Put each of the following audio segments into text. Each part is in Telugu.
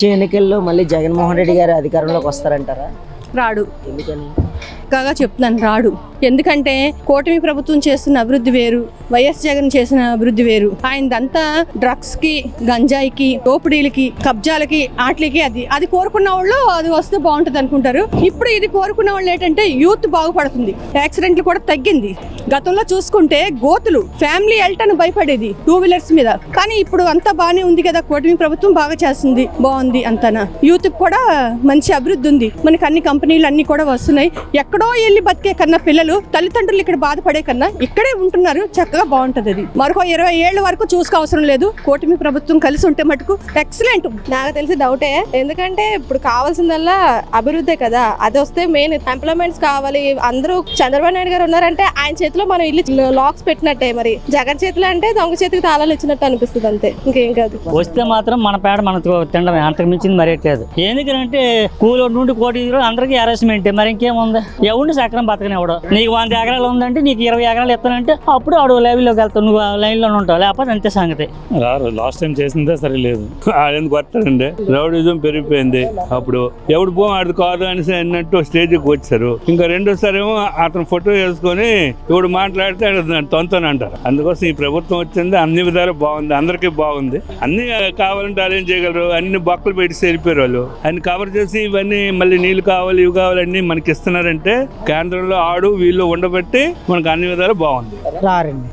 ఎన్నికల్లో మళ్ళీ జగన్మోహన్ రెడ్డి గారు అధికారంలోకి వస్తారంటారా? రాడు. ఎందుకని? కాగా చెప్తున్నాను, రాడు. ఎందుకంటే కూటమి ప్రభుత్వం చేస్తున్న అభివృద్ధి వేరు, వైఎస్ జగన్ చేసిన అభివృద్ధి వేరు. ఆయనదంతా డ్రగ్స్ కి, గంజాయికి, దోపిడీలకి, కబ్జాలకి, ఆటలకి అది కోరుకున్న వాళ్ళు అది వస్తే బాగుంటుంది అనుకుంటారు. ఇప్పుడు ఇది కోరుకున్న వాళ్ళు ఏంటంటే యూత్ బాగుపడుతుంది, యాక్సిడెంట్లు కూడా తగ్గింది. గతంలో చూసుకుంటే గోతులు, ఫ్యామిలీ వెళ్ళటానికి భయపడేది 2 వీలర్స్ మీద. కానీ ఇప్పుడు అంతా బాగానే ఉంది కదా, కూటమి ప్రభుత్వం బాగా చేస్తుంది, బాగుంది అంతనా. యూత్ కూడా మంచి అభివృద్ధి ఉంది, మనకి అన్ని కంపెనీలు అన్ని కూడా వస్తున్నాయి. ఎక్కడో వెళ్ళి బతికే కన్నా పిల్లలు తల్లిదండ్రులు ఇక్కడ బాధపడే కన్నా ఇక్కడే ఉంటున్నారు, చక్కగా బాగుంటది. అది మరొక 20 ఏళ్ల వరకు చూసుకో అవసరం లేదు. కూటమి ప్రభుత్వం కలిసి ఉంటే మటుకు ఎక్సలెంట్. నాకు తెలిసి డౌటే, ఎందుకంటే ఇప్పుడు కావాల్సిందల్లా అభివృద్ధే కదా. అది వస్తే మెయిన్ ఎంప్లాయ్మెంట్స్ కావాలి. అందరూ చంద్రబాబు నాయుడు గారు ఉన్నారంటే ఆయన చేతిలో మనం ఇల్లు లాక్స్ పెట్టినట్టే, మరి జగన్ చేతిలో అంటే దొంగ చేతికి తాళాలు ఇచ్చినట్టు అనిపిస్తుంది, అంతే, ఇంకేం కాదు. వస్తే మాత్రం మన పేడ మన తినడమే, అంతకు మించింది మరేట్లేదు. ఎందుకంటే కూలి నుండి కోటి అందరికీ అరెస్ట్మెంట్, మరి ఇంకేముంది? ఎవరిని సక్రం బతకనివ్వడు. నీకు 100 ఎకరాలు ఉందంటే నీకు 20 ఎకరాలు ఇస్తానంటే అప్పుడు ఆడు లైవ్లోకి వెళ్తావు, నువ్వు లైన్లో ఉంటావు, లేకపోతే అంతే సంగతి. లాస్ట్ టైం చేసిందే సరిలేదు, ఎందుకు వస్తాడండి? రౌడిజం పెరిగిపోయింది. అప్పుడు ఎవడు భూమి ఆడు కాదు అనేసి అన్నట్టు స్టేజ్కి వచ్చారు. ఇంకా రెండోసారి ఏమో అతను ఫోటో వేసుకొని ఇప్పుడు మాట్లాడితే తొంతనంటారు. అందుకోసం ఈ ప్రభుత్వం వచ్చింది, అన్ని విధాలు బాగుంది, అందరికీ బాగుంది. అన్ని కావాలంటే అరేంజ్ చేయగలరు. అన్ని బొక్కలు పెట్టి సేరిపోయారు వాళ్ళు. అన్ని కవర్ చేసి ఇవన్నీ మళ్ళీ నీళ్ళు కావాలి, ఇవి కావాలి అన్ని మనకి ఇస్తున్నారంటే కేంద్రంలో ఆడు వీళ్ళు ఉండబట్టి మనకు అన్ని విధాలు బాగుంది. రారండి.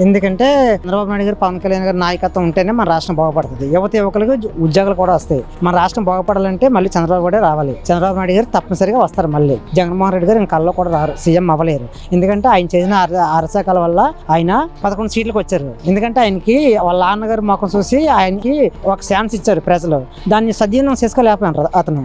ఎందుకంటే చంద్రబాబు నాయుడు గారు, పవన్ కళ్యాణ్ గారు నాయకత్వం ఉంటేనే మన రాష్ట్రం బాగుపడుతుంది. యువకులకు ఉద్యోగాలు కూడా వస్తాయి. మన రాష్ట్రం బాగుపడాలంటే మళ్ళీ చంద్రబాబు కూడా రావాలి. చంద్రబాబు నాయుడు గారు తప్పనిసరిగా వస్తారు. మళ్ళీ జగన్మోహన్ రెడ్డి గారు ఇంకా కల్లో కూడా రారు, సీఎం అవ్వలేరు. ఎందుకంటే ఆయన చేసిన అరచకాల వల్ల ఆయన 11 సీట్లకు వచ్చారు. ఎందుకంటే ఆయనకి వాళ్ళ నాన్నగారు మొఖం చూసి ఆయనకి ఒక ఛాన్స్ ఇచ్చారు ప్రజలు, దాన్ని సద్వినియోగం చేసుకోలేకపోయినారు అతను.